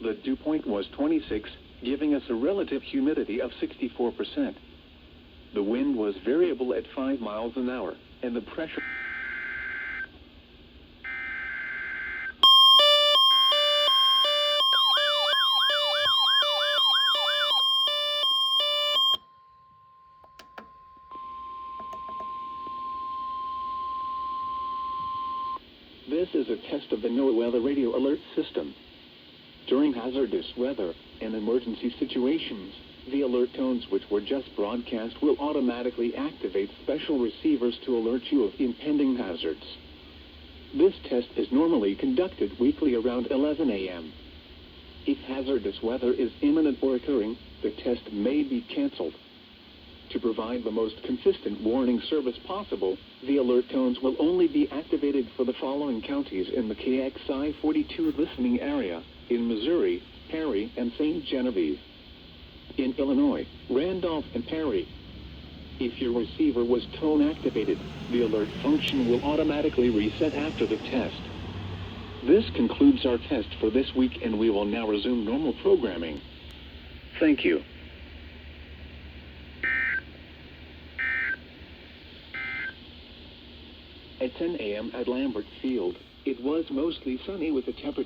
The dew point was 26, giving us a relative humidity of 64%. The wind was variable at 5 miles an hour, and the pressure... This is a test of the NOAA Weather Radio Alert System. During hazardous weather and emergency situations, the alert tones which were just broadcast will automatically activate special receivers to alert you of impending hazards. This test is normally conducted weekly around 11 a.m. If hazardous weather is imminent or occurring, the test may be canceled. To provide the most consistent warning service possible, the alert tones will only be activated for the following counties in the KXI42 listening area: in Missouri, Perry, and St. Genevieve. In Illinois, Randolph and Perry. If your receiver was tone activated, the alert function will automatically reset after the test. This concludes our test for this week, and we will now resume normal programming. Thank you. At 10 a.m. at Lambert Field, it was mostly sunny with a temperature